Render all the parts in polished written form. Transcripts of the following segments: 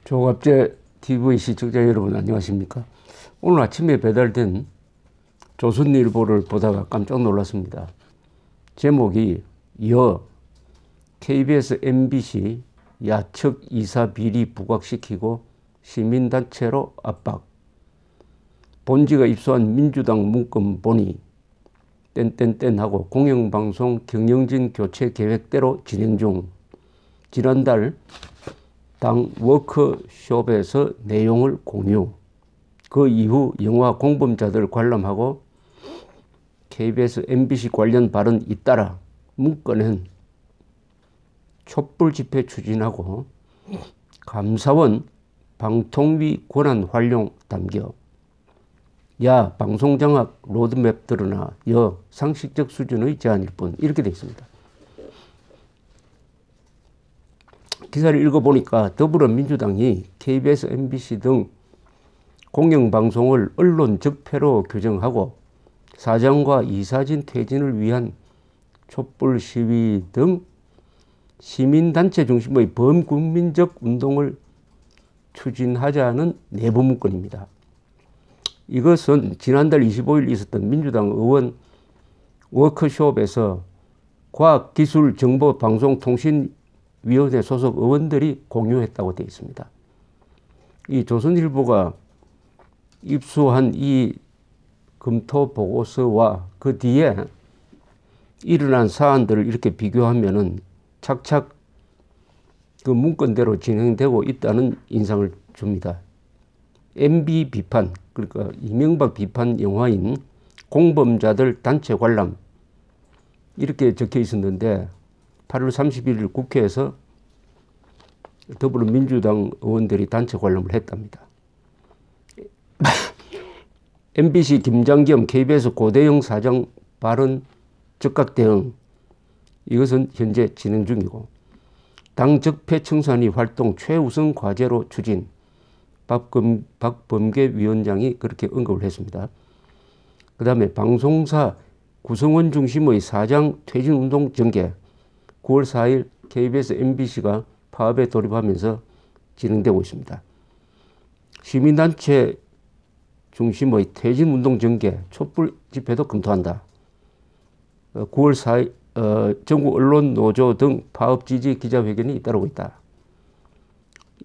조갑제 TV 시청자 여러분 안녕하십니까? 오늘 아침에 배달된 조선일보를 보다가 깜짝 놀랐습니다. 제목이 KBS MBC 야척 이사 비리 부각시키고 시민단체로 압박. 본지가 입수한 민주당 문건 보니 땡땡땡 하고 공영방송 경영진 교체 계획대로 진행 중. 지난달 당 워크숍에서 내용을 공유. 그 이후 영화 공범자들 관람하고 KBS, MBC 관련 발언 잇따라 문건은 촛불 집회 추진하고 감사원 방통위 권한 활용 담겨 야 방송장악 로드맵 드러나 여 상식적 수준의 제안일 뿐 이렇게 되어 있습니다. 기사를 읽어보니까 더불어민주당이 KBS, MBC 등 공영방송을 언론 적폐로 규정하고 사장과 이사진 퇴진을 위한 촛불 시위 등 시민단체 중심의 범국민적 운동을 추진하자는 내부 문건입니다. 이것은 지난달 25일 있었던 민주당 의원 워크숍에서 과학기술정보방송통신위원회 소속 의원들이 공유했다고 되어 있습니다. 이 조선일보가 입수한 이 검토 보고서와 그 뒤에 일어난 사안들을 이렇게 비교하면은 착착 그 문건대로 진행되고 있다는 인상을 줍니다. MB 비판, 그러니까 이명박 비판 영화인 공범자들 단체 관람 이렇게 적혀 있었는데 8월 31일 국회에서 더불어민주당 의원들이 단체 관람을 했답니다. MBC 김장겸 KBS 고대영 사장 발언 즉각 대응 이것은 현재 진행 중이고 당 적폐청산위 활동 최우선 과제로 추진 박범계 위원장이 그렇게 언급을 했습니다. 그 다음에 방송사 구성원 중심의 사장 퇴진운동 전개 9월 4일 KBS, MBC가 파업에 돌입하면서 진행되고 있습니다. 시민단체 중심의 퇴진운동 전개, 촛불 집회도 검토한다. 9월 4일 전국 언론노조 등 파업 지지 기자회견이 잇따르고 있다.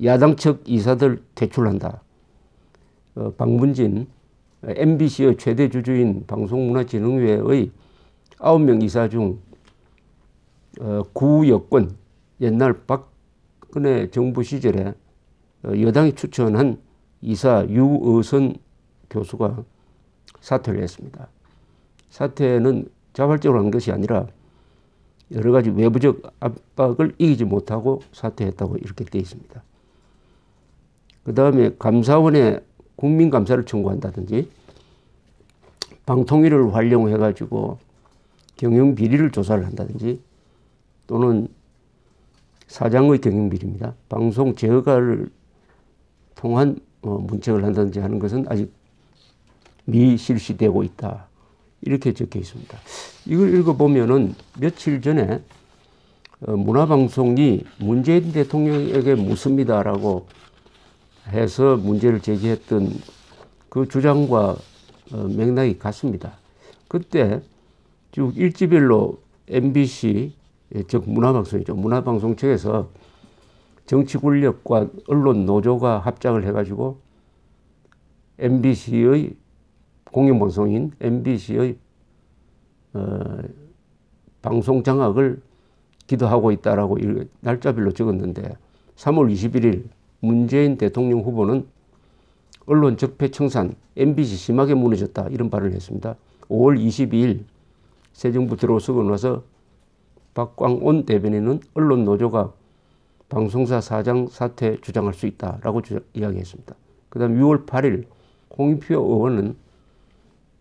야당 측 이사들 퇴출한다. 박문진 MBC의 최대 주주인 방송문화진흥회의 9명 이사 중 구여권 옛날 박근혜 정부 시절에 여당이 추천한 이사 유어선 교수가 사퇴를 했습니다. 사퇴는 자발적으로 한 것이 아니라 여러 가지 외부적 압박을 이기지 못하고 사퇴했다고 이렇게 되어 있습니다. 그 다음에 감사원에 국민감사를 청구한다든지 방통위를 활용해가지고 경영비리를 조사를 한다든지 또는 사장의 경영비리입니다. 방송 제어가를 통한 문책을 한다든지 하는 것은 아직 미실시되고 있다. 이렇게 적혀 있습니다. 이걸 읽어보면은 며칠 전에 문화방송이 문재인 대통령에게 묻습니다라고 해서 문제를 제기했던 그 주장과 맥락이 같습니다. 그때 쭉 일지별로 MBC, 즉 문화방송이죠. 문화방송 측에서 정치 권력과 언론 노조가 합작을 해가지고 MBC의 공영방송인 MBC의 방송 장악을 기도하고 있다라고 날짜별로 적었는데 3월 21일 문재인 대통령 후보는 언론 적폐 청산, MBC 심하게 무너졌다 이런 발언을 했습니다. 5월 22일 새 정부 들어서고 나서 박광온 대변인은 언론 노조가 방송사 사장 사퇴 주장할 수 있다라고 이야기했습니다. 그 다음 6월 8일 홍익표 의원은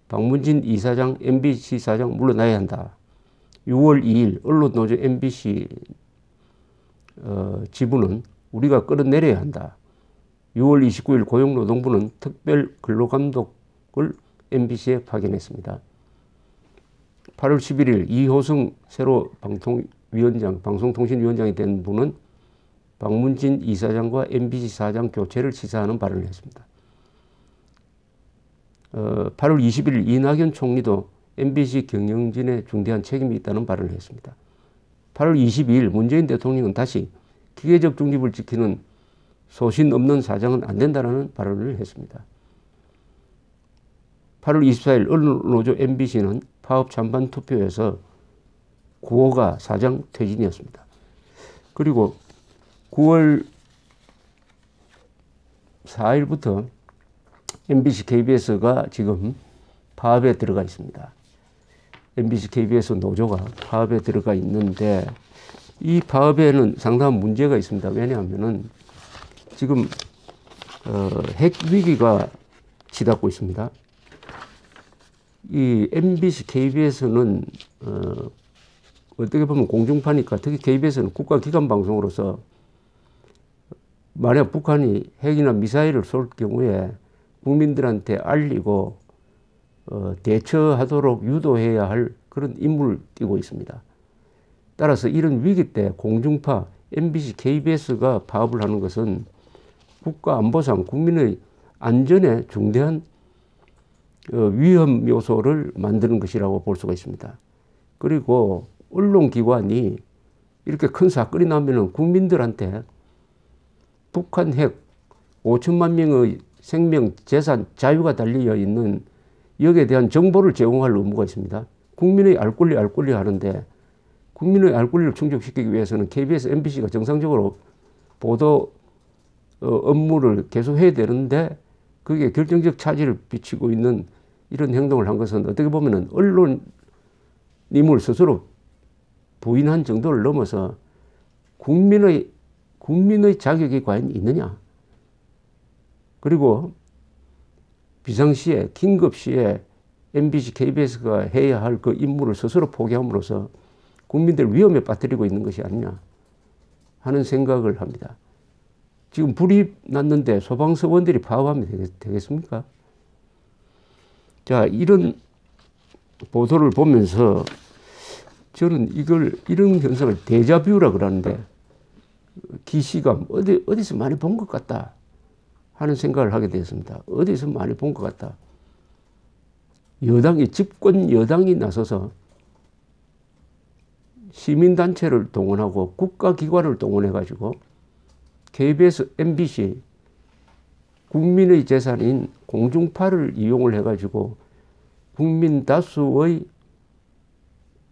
박문진 이사장, MBC 사장 물러나야 한다. 6월 2일 언론노조 MBC 지부는 우리가 끌어내려야 한다. 6월 29일 고용노동부는 특별 근로감독을 MBC에 파견했습니다. 8월 11일 이호승 새로 방송통신위원장이 된 분은 박문진 이사장과 MBC 사장 교체를 시사하는 발언을 했습니다. 8월 20일 이낙연 총리도 MBC 경영진에 중대한 책임이 있다는 발언을 했습니다. 8월 22일 문재인 대통령은 다시 기계적 중립을 지키는 소신 없는 사장은 안 된다는 발언을 했습니다. 8월 24일 언론노조 MBC는 파업 찬반 투표에서 9호가 사장 퇴진이었습니다. 그리고 9월 4일부터 MBC, KBS가 지금 파업에 들어가 있습니다. MBC, KBS 노조가 파업에 들어가 있는데 이 파업에는 상당한 문제가 있습니다. 왜냐하면은 지금 핵 위기가 치닫고 있습니다. 이 MBC, KBS는 어떻게 보면 공중파니까 특히 KBS는 국가기관 방송으로서 만약 북한이 핵이나 미사일을 쏠 경우에 국민들한테 알리고 대처하도록 유도해야 할 그런 임무를 띠고 있습니다. 따라서 이런 위기 때 공중파 MBC, KBS가 파업을 하는 것은 국가안보상 국민의 안전에 중대한 위험 요소를 만드는 것이라고 볼 수가 있습니다. 그리고 언론기관이 이렇게 큰 사건이 나면 국민들한테 북한 핵 5천만 명의 생명, 재산, 자유가 달려 있는 여기에 대한 정보를 제공할 의무가 있습니다. 국민의 알 권리 하는데 국민의 알 권리를 충족시키기 위해서는 KBS, MBC가 정상적으로 보도 업무를 계속해야 되는데 그게 결정적 차질을 비치고 있는 이런 행동을 한 것은 어떻게 보면 언론임을 스스로 부인한 정도를 넘어서 국민의 자격이 과연 있느냐. 그리고 비상시에 긴급시에 MBC, KBS가 해야 할 그 임무를 스스로 포기함으로써 국민들 위험에 빠뜨리고 있는 것이 아니냐 하는 생각을 합니다. 지금 불이 났는데 소방서원들이 파업하면 되겠습니까? 자, 이런 보도를 보면서 저는 이런 현상을 데자뷰라 그러는데 기시감, 어디서 많이 본 것 같다 하는 생각을 하게 되었습니다. 어디서 많이 본 것 같다. 집권 여당이 나서서 시민단체를 동원하고 국가기관을 동원해가지고 KBS, MBC, 국민의 재산인 공중파를 이용을 해가지고 국민 다수의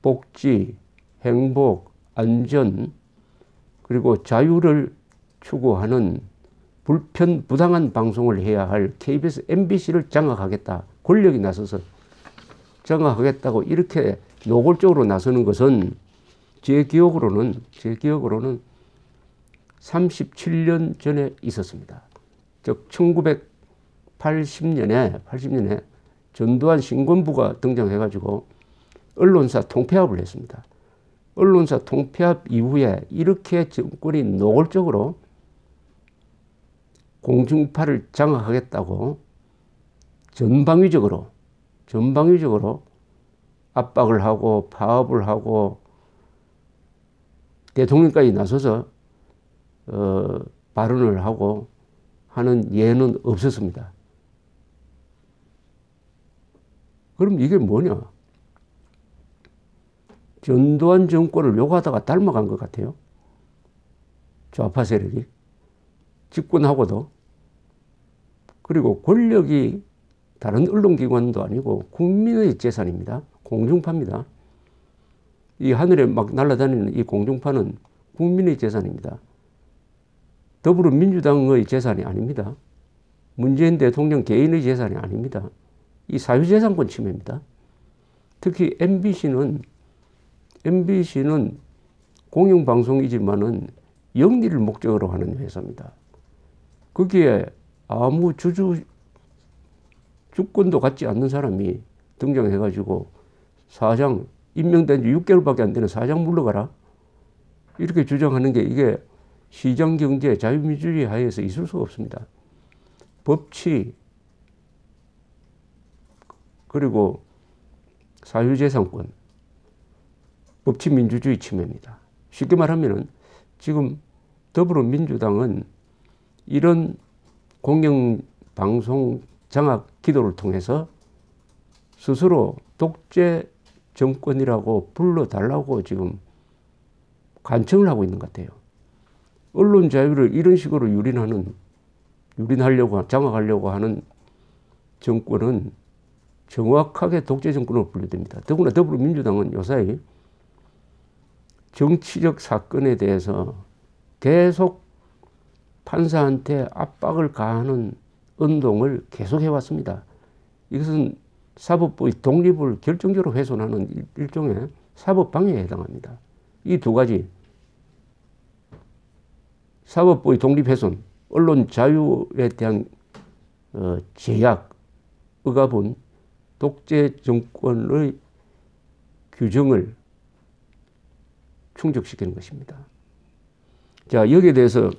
복지, 행복, 안전, 그리고 자유를 추구하는 부당한 방송을 해야 할 KBS, MBC를 장악하겠다. 권력이 나서서 장악하겠다고 이렇게 노골적으로 나서는 것은 제 기억으로는 37년 전에 있었습니다. 즉 1980년에 전두환 신권부가 등장해가지고 언론사 통폐합을 했습니다. 언론사 통폐합 이후에 이렇게 정권이 노골적으로 공중파를 장악하겠다고 전방위적으로 압박을 하고 파업을 하고 대통령까지 나서서 발언을 하고 하는 예는 없었습니다. 그럼 이게 뭐냐? 전두환 정권을 욕하다가 닮아간 것 같아요. 좌파 세력이. 집권하고도. 그리고 권력이 다른 언론기관도 아니고 국민의 재산입니다. 공중파입니다. 이 하늘에 막 날아다니는 이 공중파는 국민의 재산입니다. 더불어민주당의 재산이 아닙니다. 문재인 대통령 개인의 재산이 아닙니다. 이 사유재산권 침해입니다. 특히 MBC는 공영방송이지만은 영리를 목적으로 하는 회사입니다. 거기에 아무 주권도 갖지 않는 사람이 등장해가지고 사장, 임명된 지 6개월밖에 안 되는 사장 물러가라. 이렇게 주장하는 게 이게 시장경제, 자유민주주의 하에서 있을 수가 없습니다. 법치, 그리고 사유재산권, 법치민주주의 침해입니다. 쉽게 말하면은 지금 더불어민주당은 이런 공영방송 장악 기도를 통해서 스스로 독재 정권이라고 불러달라고 지금 간청을 하고 있는 것 같아요. 언론 자유를 이런 식으로 유린하려고, 장악하려고 하는 정권은 정확하게 독재 정권으로 분류됩니다. 더구나 더불어민주당은 요사이 정치적 사건에 대해서 계속 판사한테 압박을 가하는 운동을 계속해왔습니다. 이것은 사법부의 독립을 결정적으로 훼손하는 일종의 사법방해에 해당합니다. 이 두 가지, 사법부의 독립훼손, 언론 자유에 대한 제약, 억압은 독재 정권의 규정을 충족시키는 것입니다. 자, 여기에 대해서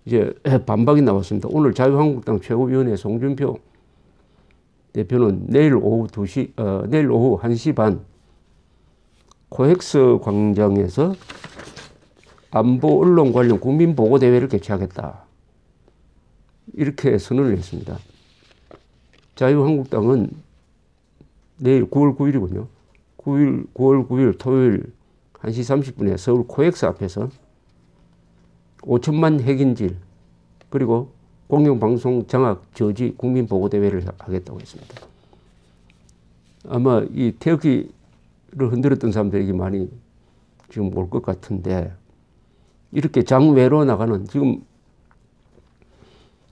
이제 반박이 나왔습니다. 오늘 자유한국당 최고위원회 송준표 대표는 내일 오후 1시 반 코엑스 광장에서 안보 언론 관련 국민보고대회를 개최하겠다. 이렇게 선언을 했습니다. 자유한국당은 내일 9월 9일이군요. 9월 9일 토요일 1시 30분에 서울 코엑스 앞에서 5천만 핵인질 그리고 공영방송 장악 저지 국민보고대회를 하겠다고 했습니다. 아마 이 태극기를 흔들었던 사람들에게 많이 지금 올 것 같은데, 이렇게 장외로 나가는, 지금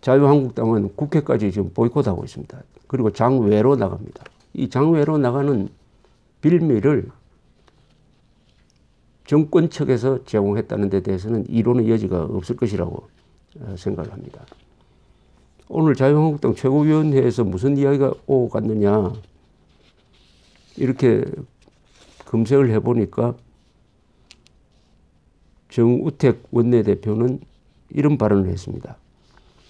자유한국당은 국회까지 지금 보이콧하고 있습니다. 그리고 장외로 나갑니다. 이 장외로 나가는 빌미를 정권 측에서 제공했다는 데 대해서는 이론의 여지가 없을 것이라고 생각을 합니다. 오늘 자유한국당 최고위원회에서 무슨 이야기가 오고 갔느냐, 이렇게 검색을 해보니까 정우택 원내대표는 이런 발언을 했습니다.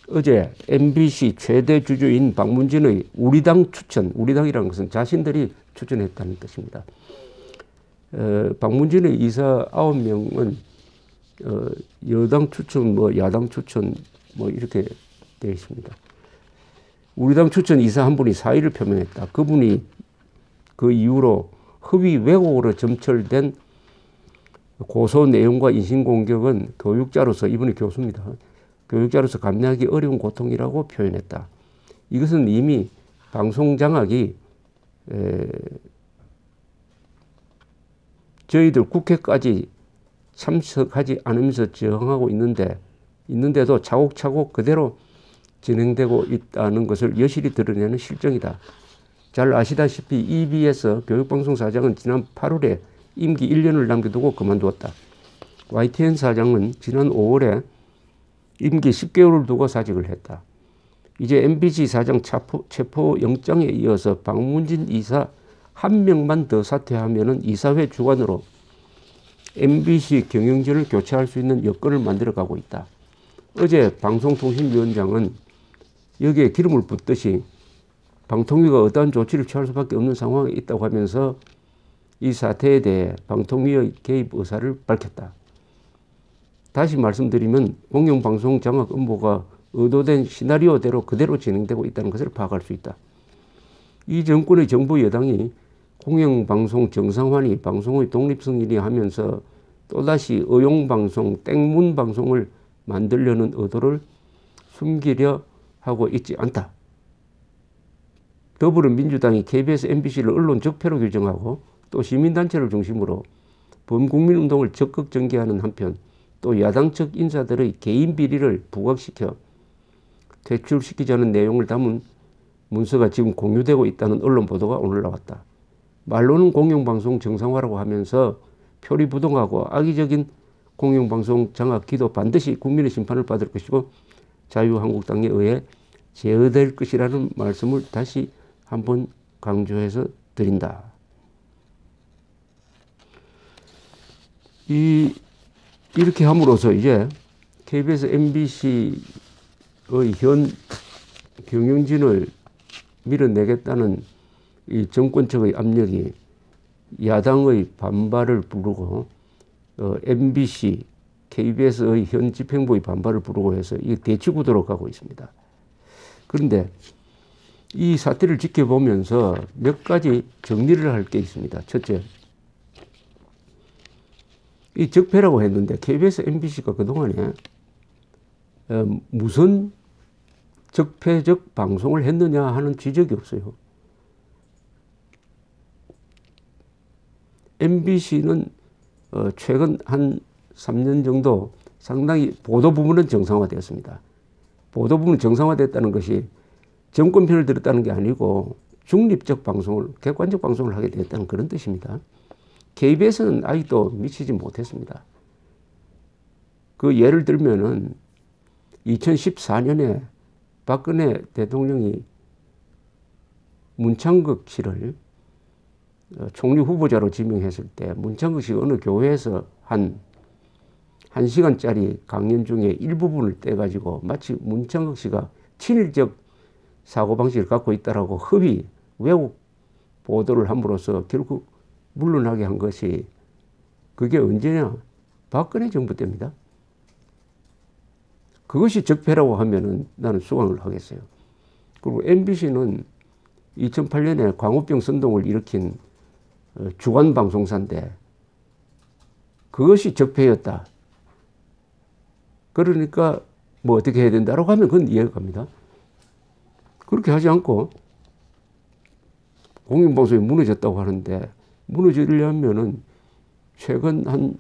어제 MBC 최대 주주인 박문진의 우리당 추천, 우리당이라는 것은 자신들이 추천했다는 뜻입니다. 박문진의 이사 9명은 여당 추천, 야당 추천 이렇게 되어 있습니다. 우리당 추천 이사 한 분이 사의를 표명했다. 그분이 그 이후로 허위 왜곡으로 점철된 고소 내용과 인신공격은 교육자로서, 이분이 교수입니다. 교육자로서 감내하기 어려운 고통이라고 표현했다. 이것은 이미 방송 장악이 저희들 국회까지 참석하지 않으면서 저항하고 있는데도 차곡차곡 그대로 진행되고 있다는 것을 여실히 드러내는 실정이다. 잘 아시다시피 EBS 교육방송사장은 지난 8월에 임기 1년을 남겨두고 그만두었다. YTN 사장은 지난 5월에 임기 10개월을 두고 사직을 했다. 이제 MBC 사장 체포영장에 이어서 박문진 이사 한 명만 더 사퇴하면 이사회 주관으로 MBC 경영진을 교체할 수 있는 여건을 만들어가고 있다. 어제 방송통신위원장은 여기에 기름을 붓듯이 방통위가 어떠한 조치를 취할 수밖에 없는 상황에 있다고 하면서 이 사태에 대해 방통위의 개입 의사를 밝혔다. 다시 말씀드리면 공영방송 장악 음모가 의도된 시나리오대로 그대로 진행되고 있다는 것을 파악할 수 있다. 이 정권의 정부 여당이 공영방송 정상화니 방송의 독립성이니 하면서 또다시 의용방송, 땡문방송을 만들려는 의도를 숨기려 하고 있지 않다. 더불어민주당이 KBS, MBC를 언론 적폐로 규정하고 또 시민단체를 중심으로 범국민운동을 적극 전개하는 한편 또 야당 측 인사들의 개인 비리를 부각시켜 퇴출시키자는 내용을 담은 문서가 지금 공유되고 있다는 언론 보도가 오늘 나왔다. 말로는 공영방송 정상화라고 하면서 표리부동하고 악의적인 공영방송 장악 기도 반드시 국민의 심판을 받을 것이고 자유한국당에 의해 제어될 것이라는 말씀을 다시 한번 강조해서 드린다. 이렇게 함으로써 이제 KBS, MBC의 현 경영진을 밀어내겠다는 이 정권 측의 압력이 야당의 반발을 부르고 MBC, KBS의 현 집행부의 반발을 부르고 해서 이게 대치구도로 가고 있습니다. 그런데 이 사태를 지켜보면서 몇 가지 정리를 할 게 있습니다. 첫째, 이 적폐라고 했는데 KBS, MBC가 그동안에 무슨 적폐적 방송을 했느냐 하는 지적이 없어요. MBC는 최근 한 3년 정도 상당히 보도 부분은 정상화되었습니다. 보도 부분은 정상화됐다는 것이 정권 편을 들었다는 게 아니고 중립적 방송을, 객관적 방송을 하게 됐다는 그런 뜻입니다. KBS는 아직도 미치지 못했습니다. 그 예를 들면은 2014년에 박근혜 대통령이 문창극 씨를 총리 후보자로 지명했을 때 문창극 씨가 어느 교회에서 한 1시간짜리 강연 중에 일부분을 떼가지고 마치 문창극 씨가 친일적 사고방식을 갖고 있다라고 흡입, 왜곡 보도를 함으로써 결국 물러나게 한 것이 그게 언제냐? 박근혜 정부 때입니다. 그것이 적폐라고 하면은 나는 수긍을 하겠어요. 그리고 MBC는 2008년에 광우병 선동을 일으킨 주간 방송사인데 그것이 적폐였다. 그러니까 뭐 어떻게 해야 된다라고 하면 그건 이해가 갑니다. 그렇게 하지 않고 공영방송이 무너졌다고 하는데 무너지려면은 최근 한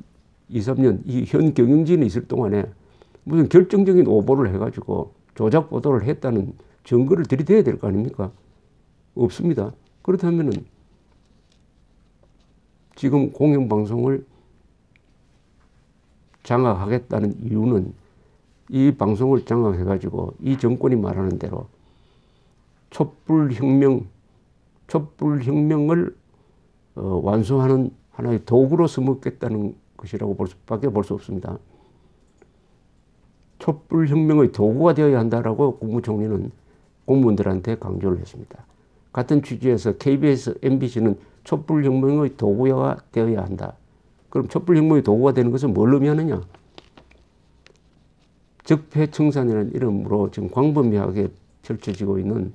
2, 3년 이 현 경영진이 있을 동안에 무슨 결정적인 오보를 해가지고 조작 보도를 했다는 증거를 들이대야 될 거 아닙니까? 없습니다. 그렇다면은 지금 공영방송을 장악하겠다는 이유는 이 방송을 장악해가지고 이 정권이 말하는 대로 촛불혁명을 완수하는 하나의 도구로 써먹겠다는 것이라고 밖에 볼 수 없습니다. 촛불혁명의 도구가 되어야 한다라고 국무총리는 공무원들한테 강조를 했습니다. 같은 취지에서 KBS, MBC는 촛불혁명의 도구가 되어야 한다. 그럼 촛불혁명의 도구가 되는 것은 뭘 의미하느냐? 적폐청산이라는 이름으로 지금 광범위하게 펼쳐지고 있는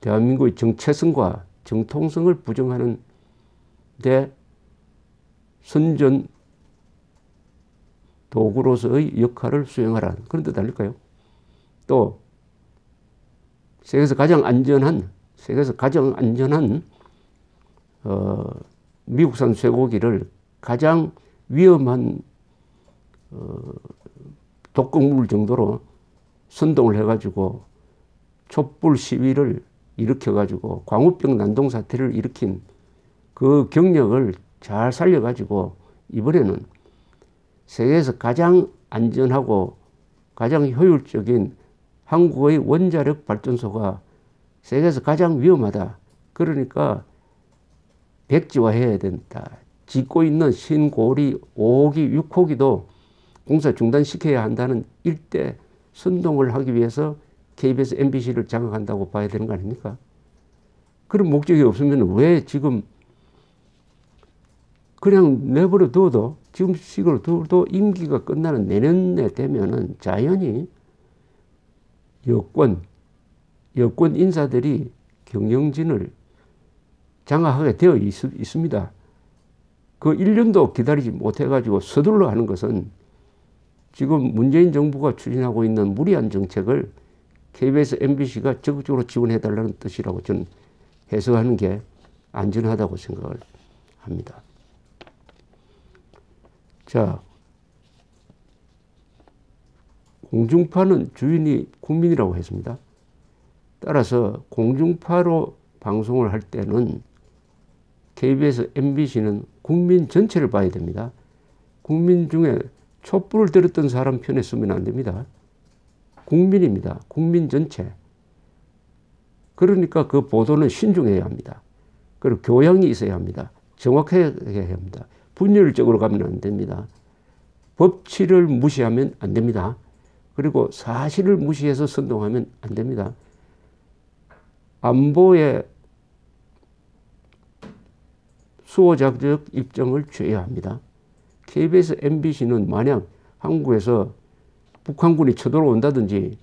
대한민국의 정체성과 정통성을 부정하는 데 선전 도구로서의 역할을 수행하라. 그런 뜻 아닐까요? 또 세계에서 가장 안전한 미국산 쇠고기를 가장 위험한 독극물 정도로 선동을 해가지고 촛불 시위를 일으켜가지고 광우병 난동 사태를 일으킨 그 경력을 잘 살려가지고 이번에는 세계에서 가장 안전하고 가장 효율적인 한국의 원자력 발전소가 세계에서 가장 위험하다. 그러니까 백지화해야 된다. 짓고 있는 신고리 5호기, 6호기도 공사 중단시켜야 한다는 일대 선동을 하기 위해서 KBS, MBC를 장악한다고 봐야 되는 거 아닙니까? 그런 목적이 없으면 왜 지금 그냥 내버려 둬도 지금 식으로 둬도 임기가 끝나는 내년에 되면은 자연히 여권 인사들이 경영진을 장악하게 되어 있습니다. 그 1년도 기다리지 못해가지고 서둘러 하는 것은 지금 문재인 정부가 추진하고 있는 무리한 정책을 KBS, MBC가 적극적으로 지원해달라는 뜻이라고 저는 해석하는 게 안전하다고 생각을 합니다. 자, 공중파는 주인이 국민이라고 했습니다. 따라서 공중파로 방송을 할 때는 KBS, MBC는 국민 전체를 봐야 됩니다. 국민 중에 촛불을 들었던 사람 편에 서면 안 됩니다. 국민입니다. 국민 전체. 그러니까 그 보도는 신중해야 합니다. 그리고 교양이 있어야 합니다. 정확해야 합니다. 분열적으로 가면 안 됩니다. 법치를 무시하면 안 됩니다. 그리고 사실을 무시해서 선동하면 안 됩니다. 안보의 수호자적 입장을 취해야 합니다. KBS, MBC는 만약 한국에서 북한군이 쳐들어온다든지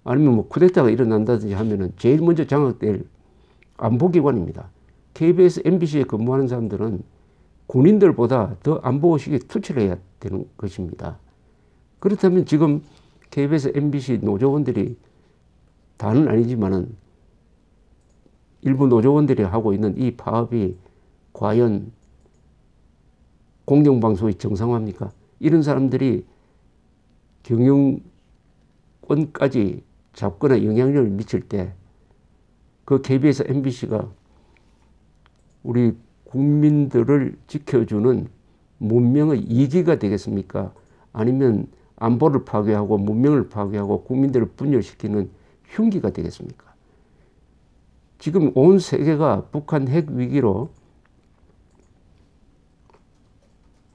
아니면 뭐 쿠데타가 일어난다든지 하면은 제일 먼저 장악될 안보기관입니다. KBS, MBC에 근무하는 사람들은 군인들보다 더 안보의식에 투철해야 되는 것입니다. 그렇다면 지금 KBS, MBC 노조원들이 다는 아니지만은 일부 노조원들이 하고 있는 이 파업이 과연 공영방송이 정상화입니까? 이런 사람들이 경영권까지 잡거나 영향력을 미칠 때 그 KBS, MBC가 우리 국민들을 지켜주는 문명의 이기가 되겠습니까? 아니면 안보를 파괴하고 문명을 파괴하고 국민들을 분열시키는 흉기가 되겠습니까? 지금 온 세계가 북한 핵 위기로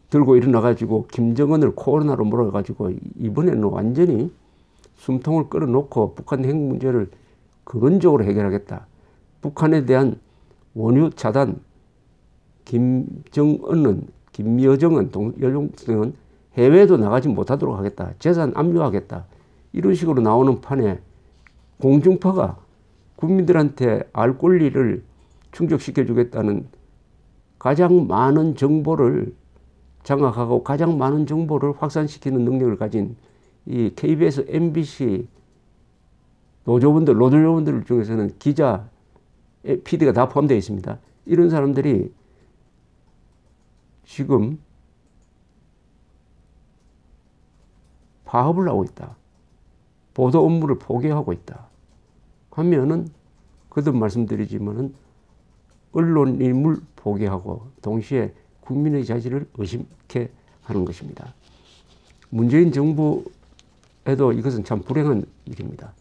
들고 일어나가지고 김정은을 코로나로 몰아가지고 이번에는 완전히 숨통을 끌어놓고 북한 핵 문제를 근원적으로 해결하겠다. 북한에 대한 원유 차단, 김여정은 해외에도 나가지 못하도록 하겠다. 재산 압류하겠다. 이런 식으로 나오는 판에 공중파가 국민들한테 알 권리를 충족시켜 주겠다는 가장 많은 정보를 장악하고 가장 많은 정보를 확산시키는 능력을 가진 이 KBS, MBC 노조원들 중에서는 기자, PD가 다 포함되어 있습니다. 이런 사람들이 지금 파업을 하고 있다. 보도 업무를 포기하고 있다. 하면은 거듭 말씀드리지만은 언론임을 포기하고 동시에 국민의 자질을 의심케 하는 것입니다. 문재인 정부에도 이것은 참 불행한 일입니다.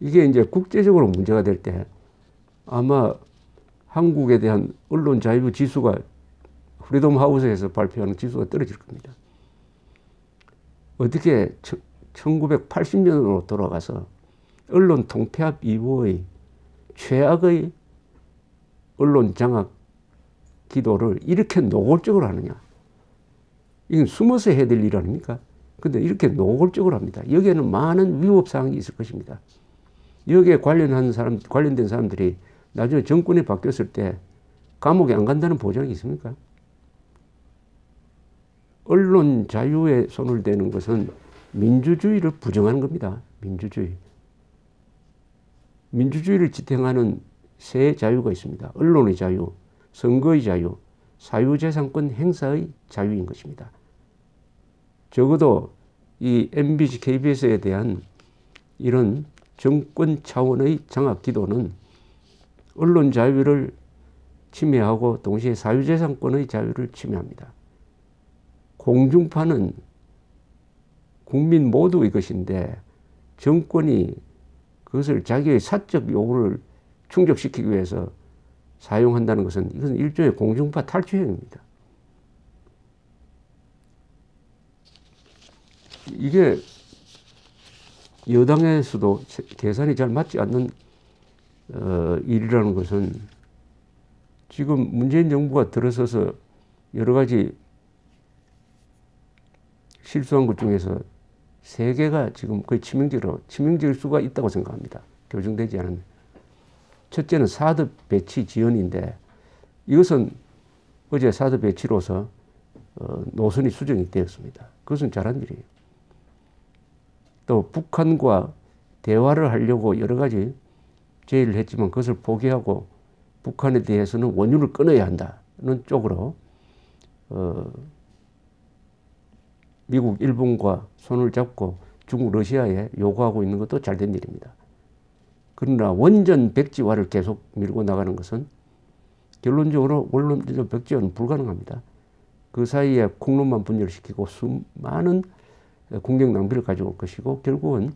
이게 이제 국제적으로 문제가 될 때 아마 한국에 대한 언론 자유 지수가 프리덤 하우스에서 발표하는 지수가 떨어질 겁니다. 어떻게 1980년으로 돌아가서 언론 통폐합 이후의 최악의 언론 장악 기도를 이렇게 노골적으로 하느냐. 이건 숨어서 해야 될 일 아닙니까? 근데 이렇게 노골적으로 합니다. 여기에는 많은 위법사항이 있을 것입니다. 여기에 관련된 사람들이 나중에 정권이 바뀌었을 때 감옥에 안 간다는 보장이 있습니까? 언론 자유에 손을 대는 것은 민주주의를 부정하는 겁니다. 민주주의를 지탱하는 세 자유가 있습니다. 언론의 자유, 선거의 자유, 사유재산권 행사의 자유인 것입니다. 적어도 이 MBC, KBS에 대한 이런 정권 차원의 장악 기도는 언론 자유를 침해하고 동시에 사유재산권의 자유를 침해합니다. 공중파는 국민 모두의 것인데 정권이 그것을 자기의 사적 요구를 충족시키기 위해서 사용한다는 것은 이것은 일종의 공중파 탈취 행위입니다. 이게 여당에서도 계산이 잘 맞지 않는 일이라는 것은 지금 문재인 정부가 들어서서 여러 가지 실수한 것 중에서 세 개가 지금 거의 치명적일 수가 있다고 생각합니다. 교정되지 않은. 첫째는 사드 배치 지연인데 이것은 어제 사드 배치로서 노선이 수정이 되었습니다. 그것은 잘한 일이에요. 또 북한과 대화를 하려고 여러 가지 제의를 했지만 그것을 포기하고 북한에 대해서는 원유를 끊어야 한다는 쪽으로 미국, 일본과 손을 잡고 중국, 러시아에 요구하고 있는 것도 잘된 일입니다. 그러나 원전 백지화를 계속 밀고 나가는 것은 결론적으로 원전 백지화는 불가능합니다. 그 사이에 국론만 분열시키고 수많은 국력 낭비를 가져올 것이고 결국은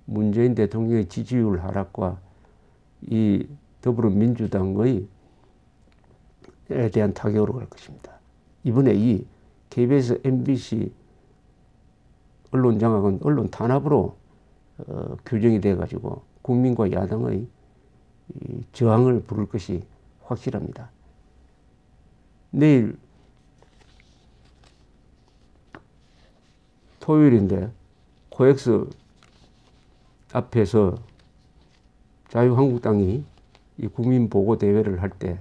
문재인 대통령의 지지율 하락과 이 더불어민주당의 에 대한 타격으로 갈 것입니다. 이번에 이 KBS, MBC 언론 장악은 언론 탄압으로 규정이 돼가지고 국민과 야당의 저항을 부를 것이 확실합니다. 내일 토요일인데 코엑스 앞에서 자유한국당이 이 국민보고대회를 할 때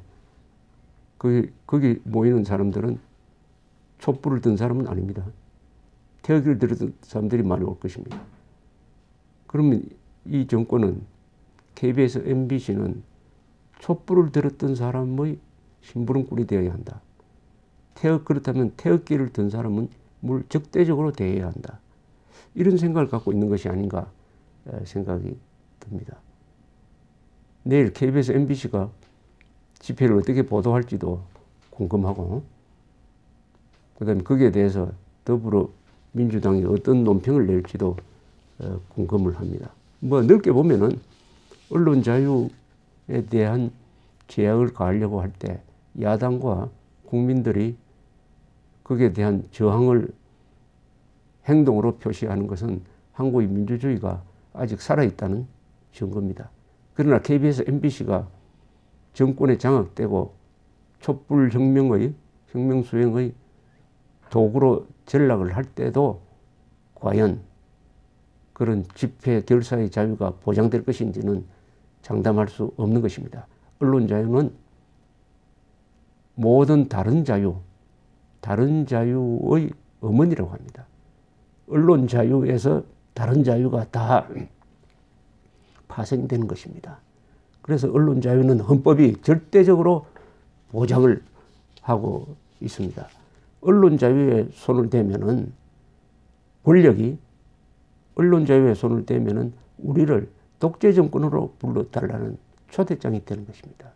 거기 모이는 사람들은 촛불을 든 사람은 아닙니다. 태극기를 들었던 사람들이 많이 올 것입니다. 그러면 이 정권은 KBS, MBC는 촛불을 들었던 사람의 심부름꾼이 되어야 한다. 그렇다면 태극기를 든 사람은 적대적으로 대해야 한다. 이런 생각을 갖고 있는 것이 아닌가 생각이 듭니다. 내일 KBS, MBC가 집회를 어떻게 보도할지도 궁금하고, 그다음에 거기에 대해서 더불어민주당이 어떤 논평을 낼지도 궁금을 합니다. 뭐 넓게 보면은 언론 자유에 대한 제약을 가하려고 할 때 야당과 국민들이 거기에 대한 저항을 행동으로 표시하는 것은 한국의 민주주의가 아직 살아있다는 증거입니다. 그러나 KBS, MBC가 정권에 장악되고 촛불 혁명 수행의 도구로 전락을 할 때도 과연 그런 집회 결사의 자유가 보장될 것인지는 장담할 수 없는 것입니다. 언론 자유는 모든 다른 자유의 어머니라고 합니다. 언론 자유에서 다른 자유가 다 파생되는 것입니다. 그래서 언론 자유는 헌법이 절대적으로 보장을 하고 있습니다. 언론 자유에 손을 대면은 권력이 언론 자유에 손을 대면은 우리를 독재 정권으로 불러달라는 초대장이 되는 것입니다.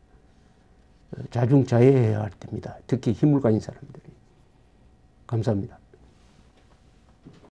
자중자애해야 할 때입니다. 특히 힘을 가진 사람들이. 감사합니다.